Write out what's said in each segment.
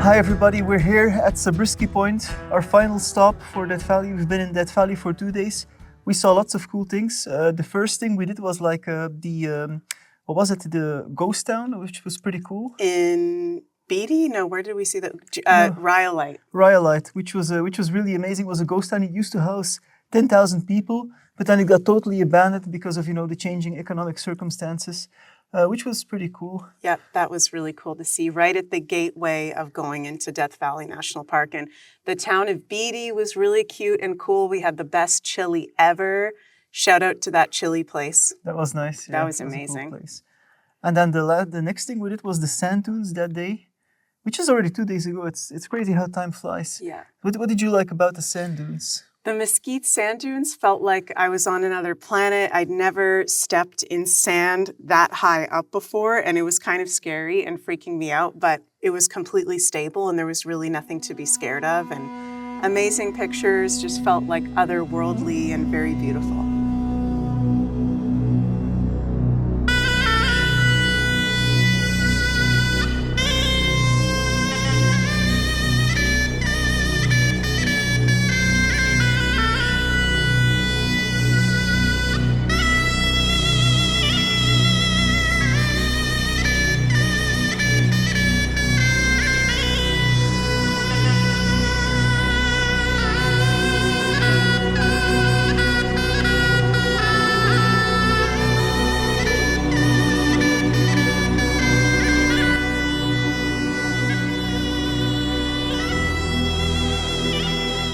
Hi everybody, we're here at Zabriskie Point, our final stop for Death Valley. We've been in Death Valley for 2 days. We saw lots of cool things. The first thing we did was like the ghost town, which was pretty cool. In Beatty? No, where did we see that? Rhyolite. Rhyolite, which was really amazing. It was a ghost town. It used to house 10,000 people, but then it got totally abandoned because of the changing economic circumstances. Which was pretty cool. Yeah, that was really cool to see right at the gateway of going into Death Valley National Park. And the town of Beatty was really cute and cool. We had the best chili ever. Shout out to that chili place. That was nice. That was amazing. Cool place. And then the next thing we did was the sand dunes that day, which is already 2 days ago. It's crazy how time flies. Yeah. What did you like about the sand dunes? The Mesquite sand dunes felt like I was on another planet. I'd never stepped in sand that high up before, and it was kind of scary and freaking me out, but it was completely stable and there was really nothing to be scared of. And amazing pictures, just felt like otherworldly and very beautiful.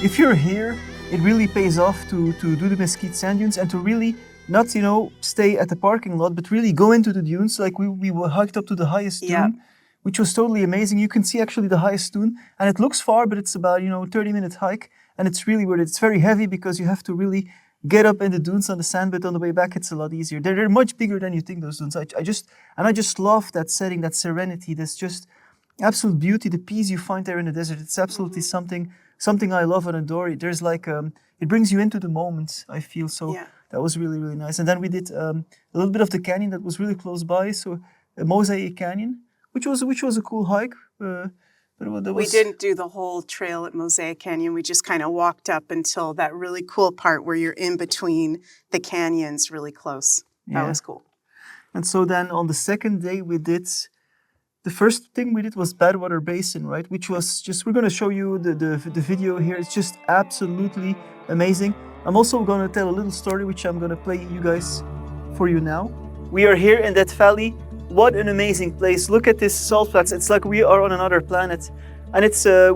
If you're here, it really pays off to do the Mesquite sand dunes and to really not, stay at the parking lot, but really go into the dunes. Like we were hiked up to the highest dune, which was totally amazing. You can see actually the highest dune, and it looks far, but it's about 30-minute hike, and it's really worth it. It's very heavy because you have to really get up in the dunes on the sand, but on the way back it's a lot easier. They're much bigger than you think, those dunes. I just love that setting, that serenity. There's just absolute beauty, the peace you find there in the desert. It's absolutely something I love and adore. There's like, it brings you into the moment, I feel. So that was really, really nice. And then we did a little bit of the canyon that was really close by. So Mosaic Canyon, which was a cool hike. We didn't do the whole trail at Mosaic Canyon. We just kind of walked up until that really cool part where you're in between the canyons really close. That was cool. And so then on the second day the first thing we did was Badwater Basin, right? Which was we're going to show you the video here. It's just absolutely amazing. I'm also going to tell a little story, which I'm going to play for you now. We are here in Death Valley. What an amazing place. Look at this salt flats. It's like we are on another planet. And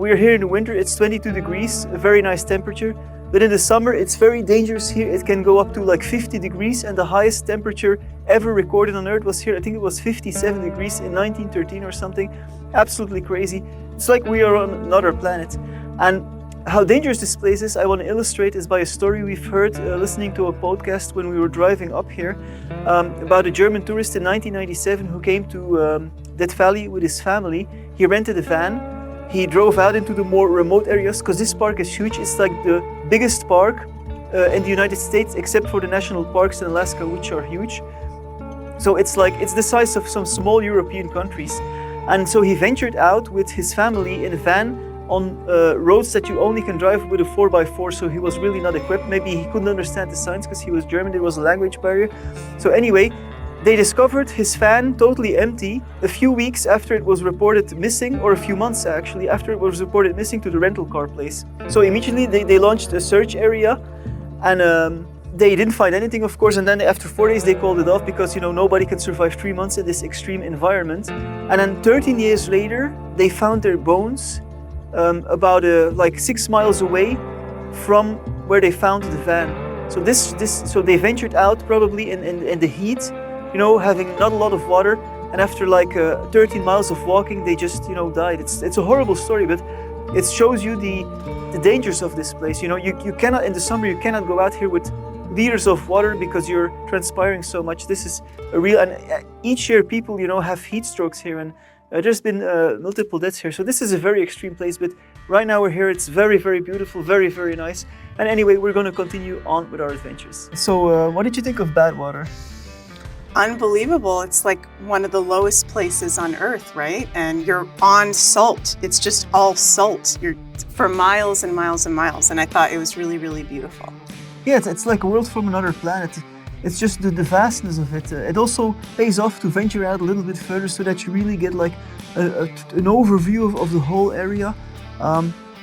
we're here in the winter. It's 22 degrees, a very nice temperature. But in the summer, it's very dangerous here. It can go up to like 50 degrees, and the highest temperature ever recorded on Earth was here. I think it was 57 degrees in 1913 or something. Absolutely crazy. It's like we are on another planet. And how dangerous this place is, I want to illustrate is by a story we've heard listening to a podcast when we were driving up here about a German tourist in 1997 who came to Death Valley with his family. He rented a van. He drove out into the more remote areas because this park is huge. It's like the biggest park in the United States, except for the national parks in Alaska, which are huge. So it's the size of some small European countries. And so he ventured out with his family in a van on roads that you only can drive with a 4x4. So he was really not equipped. Maybe he couldn't understand the signs because he was German. There was a language barrier. So anyway, they discovered his van totally empty a few weeks after it was reported missing, or a few months actually, after it was reported missing to the rental car place. So immediately they launched a search area, and they didn't find anything, of course, and then after 4 days they called it off because nobody can survive 3 months in this extreme environment. And then 13 years later, they found their bones about like 6 miles away from where they found the van. So they ventured out probably in the heat, having not a lot of water, and after like 13 miles of walking, they just died. It's a horrible story, but it shows you the dangers of this place. You cannot, in the summer, you cannot go out here with liters of water because you're transpiring so much. This is a real, and each year people have heat strokes here, and there's been multiple deaths here. So this is a very extreme place, but right now we're here. It's very, very beautiful, very, very nice. And anyway, we're going to continue on with our adventures. So what did you think of Badwater? unbelievable. It's like one of the lowest places on Earth, right? And you're on salt. It's just all salt. You're for miles and miles and miles. And I thought it was really, really beautiful. Yeah, it's like a world from another planet. It's just the vastness of it. It also pays off to venture out a little bit further so that you really get like an overview of the whole area.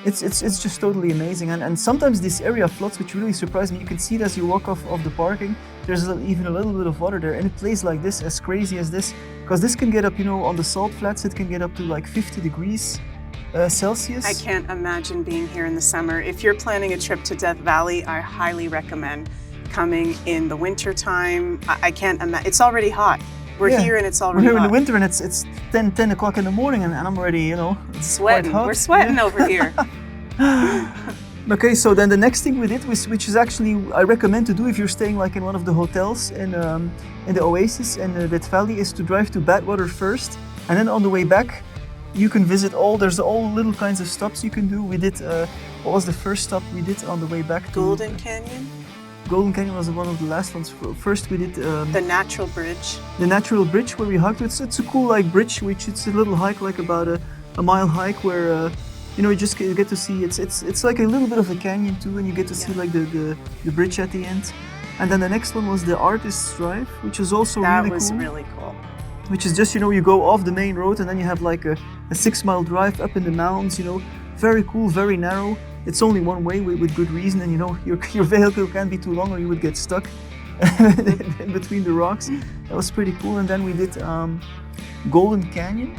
It's just totally amazing. And sometimes this area floods, which really surprised me. You can see it as you walk off of the parking. There's even a little bit of water there. And a place like this, as crazy as this, because this can get up, you know, on the salt flats, it can get up to like 50 degrees Celsius. I can't imagine being here in the summer. If you're planning a trip to Death Valley, I highly recommend coming in the winter time. I can't imagine. It's already hot. We're here and it's already hot. We're here hot. in the winter and it's 10 o'clock in the morning and I'm already, you know, sweating. We're sweating over here. Okay, so then the next thing we did, which is actually I recommend to do if you're staying like in one of the hotels in the Oasis in Death Valley, is to drive to Badwater first, and then on the way back you can visit there's all little kinds of stops you can do. We did, what was the first stop we did on the way back? Golden Canyon? Golden Canyon was one of the last ones. First we did the Natural Bridge. The Natural Bridge where we hiked. It's a cool like bridge, which it's a little hike, like about a mile hike where you know, you just get to see, it's like a little bit of a canyon too, and you get to see like the bridge at the end. And then the next one was the Artist's Drive, which is also really cool. That was really cool. Which is just, you know, you go off the main road and then you have like a 6-mile drive up in the mountains, you know, very cool, very narrow. It's only one way with good reason, and you know, your vehicle can't be too long or you would get stuck in between the rocks. That was pretty cool. And then we did Golden Canyon.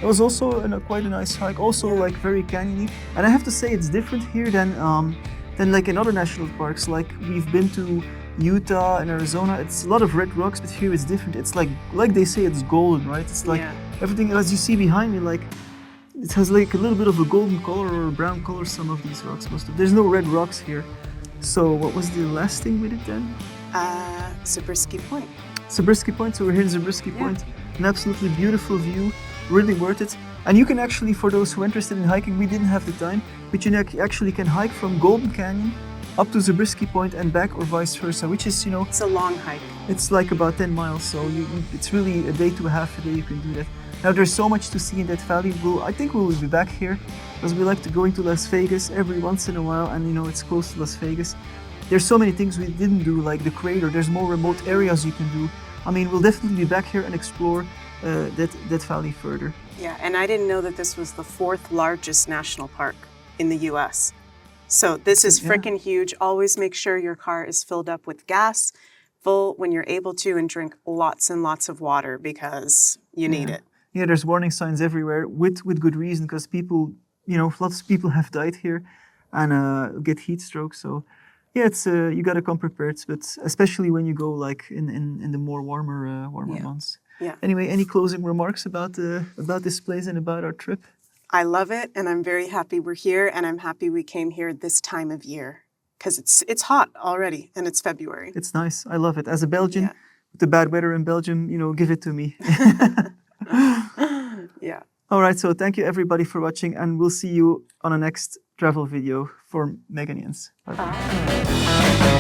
It was also quite a nice hike, also like very canyony. And I have to say it's different here than like in other national parks. Like we've been to Utah and Arizona, it's a lot of red rocks, but here it's different. It's like they say, it's golden, right? It's like everything, as you see behind me, like it has like a little bit of a golden color or a brown color, some of these rocks There's no red rocks here. So what was the last thing we did then? Zabriskie Point. Zabriskie Point, so we're here in Zabriskie Point. An absolutely beautiful view, really worth it. And you can actually, for those who are interested in hiking, we didn't have the time, but you actually can hike from Golden Canyon up to Zabriskie Point and back, or vice versa, which is, you know... It's a long hike. It's like about 10 miles, so it's really a day to half a day you can do that. Now there's so much to see in that valley. I think we'll be back here, because we like to go into Las Vegas every once in a while, and you know, it's close to Las Vegas. There's so many things we didn't do, like the crater. There's more remote areas you can do. I mean, we'll definitely be back here and explore that valley further. Yeah, and I didn't know that this was the 4th largest national park in the US. So this is freaking huge. Always make sure your car is filled up with gas, full when you're able to, and drink lots and lots of water because you need it. Yeah, there's warning signs everywhere with good reason, because people, you know, lots of people have died here and get heat stroke. So yeah, it's you got to come prepared, but especially when you go like in the more warmer months. Yeah. Anyway, any closing remarks about this place and about our trip? I love it, and I'm very happy we're here, and I'm happy we came here this time of year because it's hot already, and it's February. It's nice. I love it. As a Belgian, with the bad weather in Belgium, you know, give it to me. Yeah. All right. So thank you everybody for watching, and we'll see you on a next travel video for Meganians. Bye.